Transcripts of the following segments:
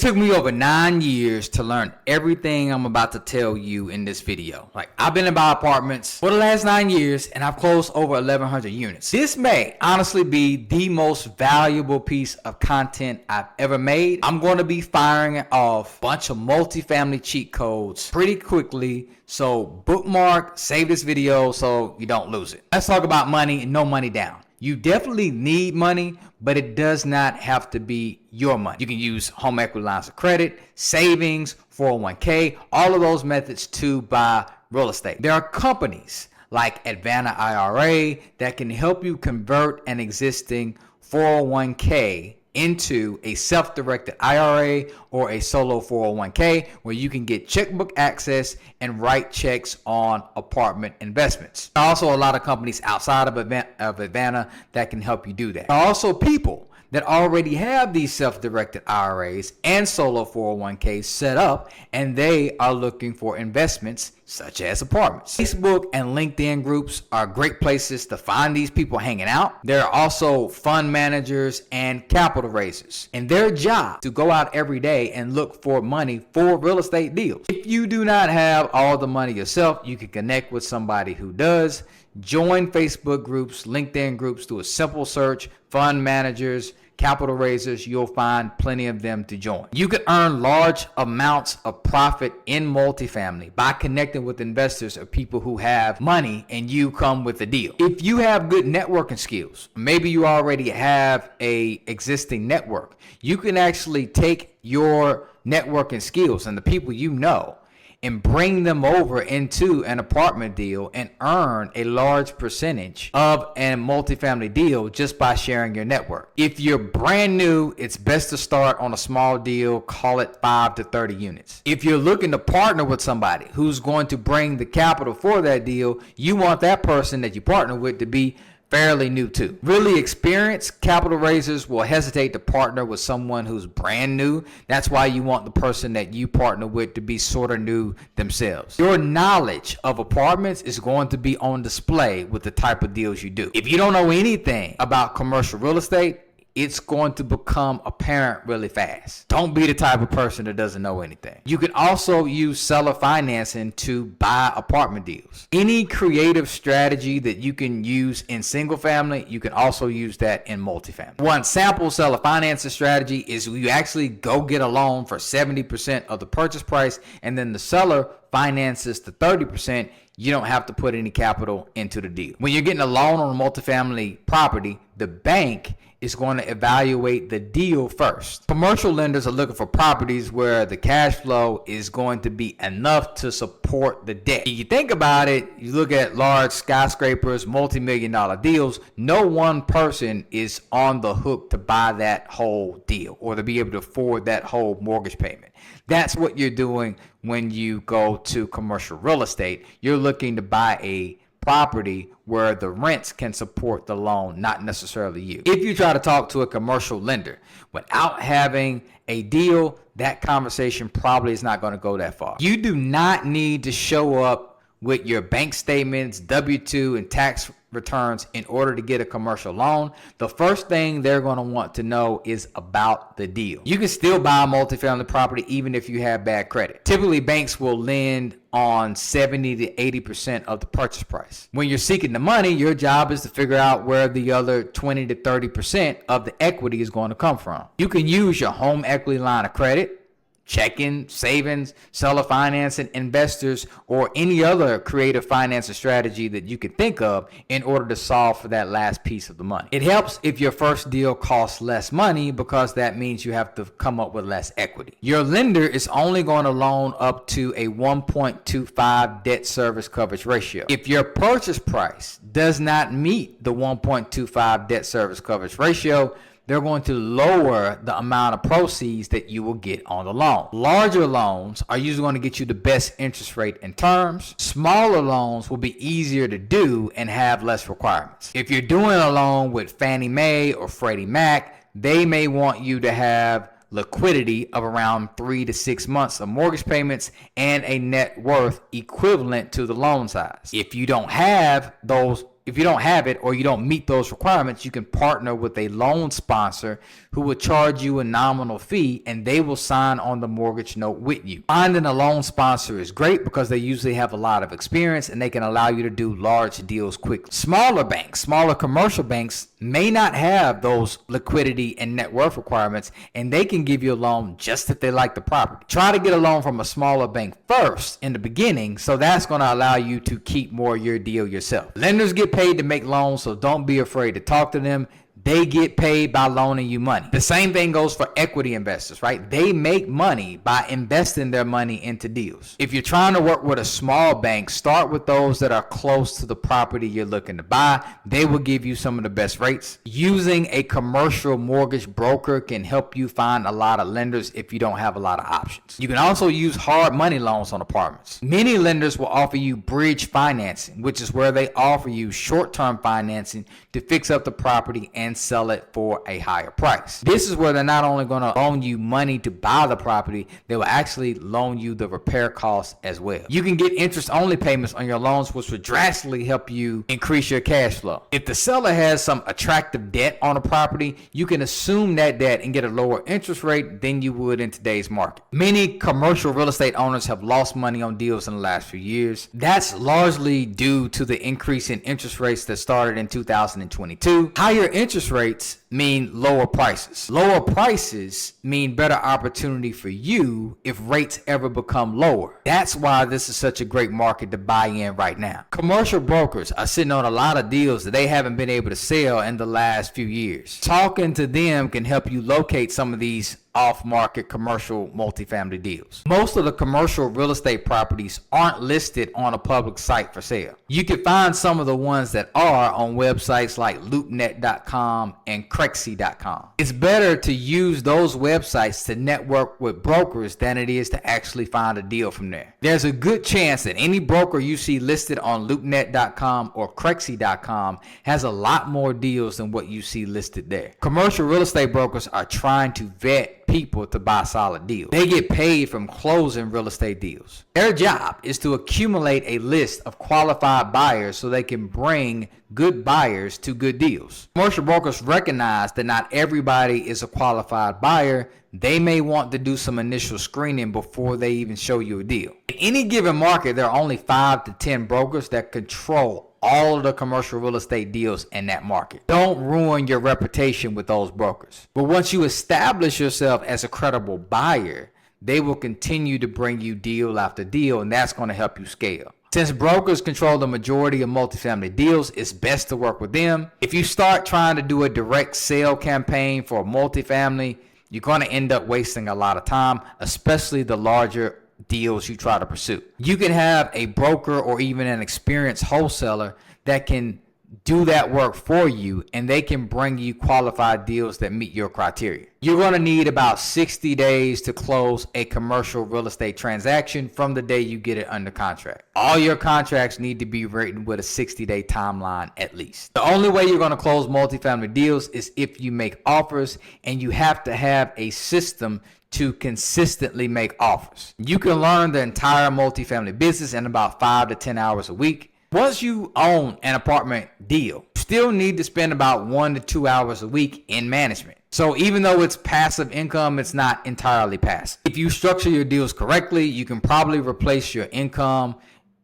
It took me over 9 years to learn everything I'm about to tell you in this video. Like, I've been in buy apartments for the last 9 years and I've closed over 1,100 units. This may honestly be the most valuable piece of content I've ever made. I'm going to be firing off a bunch of multifamily cheat codes pretty quickly. So bookmark, save this video so you don't lose it. Let's talk about money and no money down. You definitely need money, but it does not have to be your money. You can use home equity lines of credit, savings, 401k, all of those methods to buy real estate. There are companies like Advana IRA that can help you convert an existing 401k into a self-directed IRA or a solo 401k where you can get checkbook access and write checks on apartment investments. There are also a lot of companies outside of Advana that can help you do that. There are also people that already have these self-directed IRAs and solo 401ks set up, and they are looking for investments such as apartments. Facebook and LinkedIn groups are great places to find these people hanging out. There are also fund managers and capital raisers, and their job to go out every day and look for money for real estate deals. If you do not have all the money yourself, you can connect with somebody who does. Join Facebook groups, LinkedIn groups, do a simple search, fund managers, capital raisers, you'll find plenty of them to join. You can earn large amounts of profit in multifamily by connecting with investors or people who have money and you come with a deal. If you have good networking skills, maybe you already have a existing network, you can actually take your networking skills and the people you know and bring them over into an apartment deal and earn a large percentage of a multifamily deal just by sharing your network. If you're brand new, it's best to start on a small deal, call it 5 to 30 units. If you're looking to partner with somebody who's going to bring the capital for that deal, you want that person that you partner with to be fairly new too. Really experienced capital raisers will hesitate to partner with someone who's brand new. That's why you want the person that you partner with to be sort of new themselves. Your knowledge of apartments is going to be on display with the type of deals you do. If you don't know anything about commercial real estate, it's going to become apparent really fast. Don't be the type of person that doesn't know anything. You can also use seller financing to buy apartment deals. Any creative strategy that you can use in single family, you can also use that in multifamily. One sample seller financing strategy is you actually go get a loan for 70% of the purchase price, and then the seller finances the 30%. You don't have to put any capital into the deal. When you're getting a loan on a multifamily property, the bank is going to evaluate the deal first. Commercial lenders are looking for properties where the cash flow is going to be enough to support the debt. If you think about it, you look at large skyscrapers, multi-million-dollar deals, no one person is on the hook to buy that whole deal or to be able to afford that whole mortgage payment. That's what you're doing when you go to commercial real estate. You're looking to buy a property where the rents can support the loan, not necessarily you. If you try to talk to a commercial lender without having a deal, that conversation probably is not going to go that far. You do not need to show up with your bank statements, W-2, and tax returns in order to get a commercial loan. The first thing they're going to want to know is about the deal. You can still buy a multifamily property even if you have bad credit. Typically, banks will lend on 70 to 80% of the purchase price. When you're seeking the money, your job is to figure out where the other 20 to 30% of the equity is going to come from. You can use your home equity line of credit, checking, savings, seller financing, investors, or any other creative financing strategy that you can think of in order to solve for that last piece of the money. It helps if your first deal costs less money because that means you have to come up with less equity. Your lender is only going to loan up to a 1.25 debt service coverage ratio. If your purchase price does not meet the 1.25 debt service coverage ratio, they're going to lower the amount of proceeds that you will get on the loan. Larger loans are usually going to get you the best interest rate and terms. Smaller loans will be easier to do and have less requirements. If you're doing a loan with Fannie Mae or Freddie Mac, they may want you to have liquidity of around 3 to 6 months of mortgage payments and a net worth equivalent to the loan size. If you don't have those if you don't have it or you don't meet those requirements, you can partner with a loan sponsor who will charge you a nominal fee and they will sign on the mortgage note with you. Finding a loan sponsor is great because they usually have a lot of experience and they can allow you to do large deals quickly. Smaller banks, smaller commercial banks may not have those liquidity and net worth requirements, and they can give you a loan just if they like the property. Try to get a loan from a smaller bank first in the beginning, so that's going to allow you to keep more of your deal yourself. Lenders get paid to make loans, so don't be afraid to talk to them. They get paid by loaning you money. The same thing goes for equity investors, right? They make money by investing their money into deals. If you're trying to work with a small bank, start with those that are close to the property you're looking to buy. They will give you some of the best rates. Using a commercial mortgage broker can help you find a lot of lenders if you don't have a lot of options. You can also use hard money loans on apartments. Many lenders will offer you bridge financing, which is where they offer you short-term financing to fix up the property and sell it for a higher price. This is where they're not only going to loan you money to buy the property, they will actually loan you the repair costs as well. You can get interest-only payments on your loans, which will drastically help you increase your cash flow. If the seller has some attractive debt on a property, you can assume that debt and get a lower interest rate than you would in today's market. Many commercial real estate owners have lost money on deals in the last few years. That's largely due to the increase in interest rates that started in 2022. Higher interest rates mean lower prices. Lower prices mean better opportunity for you if rates ever become lower. That's why this is such a great market to buy in right now. Commercial brokers are sitting on a lot of deals that they haven't been able to sell in the last few years. Talking to them can help you locate some of these off-market commercial multifamily deals. Most of the commercial real estate properties aren't listed on a public site for sale. You can find some of the ones that are on websites like loopnet.com and crexy.com. It's better to use those websites to network with brokers than it is to actually find a deal from there. There's a good chance that any broker you see listed on loopnet.com or crexy.com has a lot more deals than what you see listed there. Commercial real estate brokers are trying to vet people to buy solid deals. They get paid from closing real estate deals. Their job is to accumulate a list of qualified buyers so they can bring good buyers to good deals. Commercial brokers recognize that not everybody is a qualified buyer. They may want to do some initial screening before they even show you a deal. In any given market, there are only 5 to 10 brokers that control all of the commercial real estate deals in that market. Don't ruin your reputation with those brokers. But once you establish yourself as a credible buyer, they will continue to bring you deal after deal, and that's going to help you scale. Since brokers control the majority of multifamily deals, it's best to work with them. If you start trying to do a direct sale campaign for a multifamily, you're going to end up wasting a lot of time, especially the larger deals you try to pursue. You can have a broker or even an experienced wholesaler that can do that work for you, and they can bring you qualified deals that meet your criteria. You're going to need about 60 days to close a commercial real estate transaction from the day you get it under contract. All your contracts need to be written with a 60-day timeline at least. The only way you're going to close multifamily deals is if you make offers, and you have to have a system to consistently make offers. You can learn the entire multifamily business in about 5 to 10 hours a week. Once you own an apartment deal, you still need to spend about 1 to 2 hours a week in management. So even though it's passive income, it's not entirely passive. If you structure your deals correctly, you can probably replace your income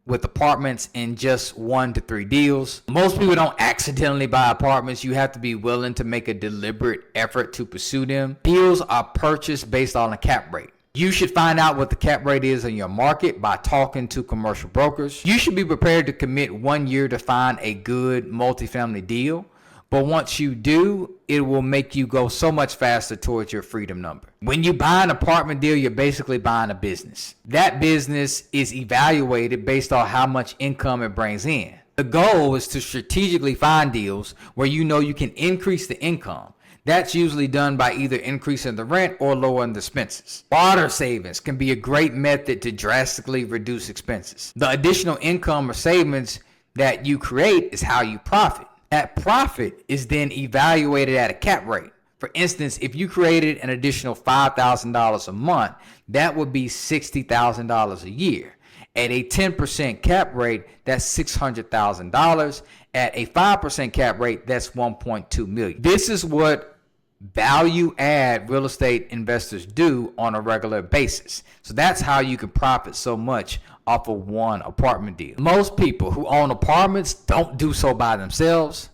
with apartments in just 1 to 3 deals. Most people don't accidentally buy apartments. You have to be willing to make a deliberate effort to pursue them. Deals are purchased based on a cap rate. You should find out what the cap rate is in your market by talking to commercial brokers. You should be prepared to commit 1 year to find a good multifamily deal. But once you do, it will make you go so much faster towards your freedom number. When you buy an apartment deal, you're basically buying a business. That business is evaluated based on how much income it brings in. The goal is to strategically find deals where you know you can increase the income. That's usually done by either increasing the rent or lowering the expenses. Water savings can be a great method to drastically reduce expenses. The additional income or savings that you create is how you profit. That profit is then evaluated at a cap rate. For instance, if you created an additional $5,000 a month, that would be $60,000 a year. At a 10% cap rate, that's $600,000. At a 5% cap rate, that's $1.2 million. This is what value add real estate investors do on a regular basis. So that's how you can profit so much off of one apartment deal. Most people who own apartments don't do so by themselves.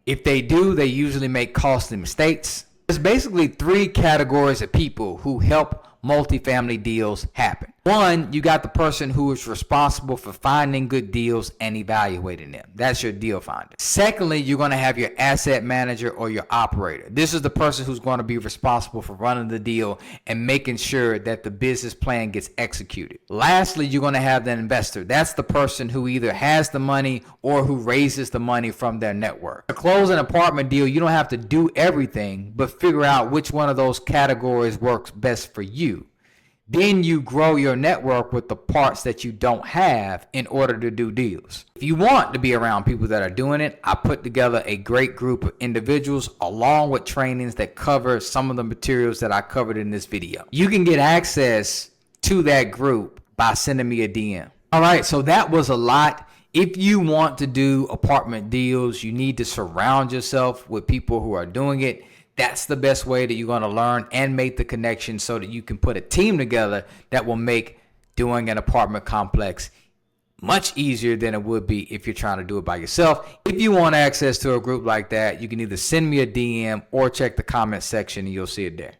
If they do, they usually make costly mistakes. There's basically three categories of people who help multifamily deals happen. One, you got the person who is responsible for finding good deals and evaluating them. That's your deal finder. Secondly, you're going to have your asset manager or your operator. This is the person who's going to be responsible for running the deal and making sure that the business plan gets executed. Lastly, you're going to have the investor. That's the person who either has the money or who raises the money from their network. To close an apartment deal, you don't have to do everything, but figure out which one of those categories works best for you. Then you grow your network with the parts that you don't have in order to do deals. If you want to be around people that are doing it, I put together a great group of individuals along with trainings that cover some of the materials that I covered in this video. You can get access to that group by sending me a DM. All right, so that was a lot. If you want to do apartment deals, you need to surround yourself with people who are doing it. That's the best way that you're going to learn and make the connection so that you can put a team together that will make doing an apartment complex much easier than it would be if you're trying to do it by yourself. If you want access to a group like that, you can either send me a DM or check the comment section and you'll see it there.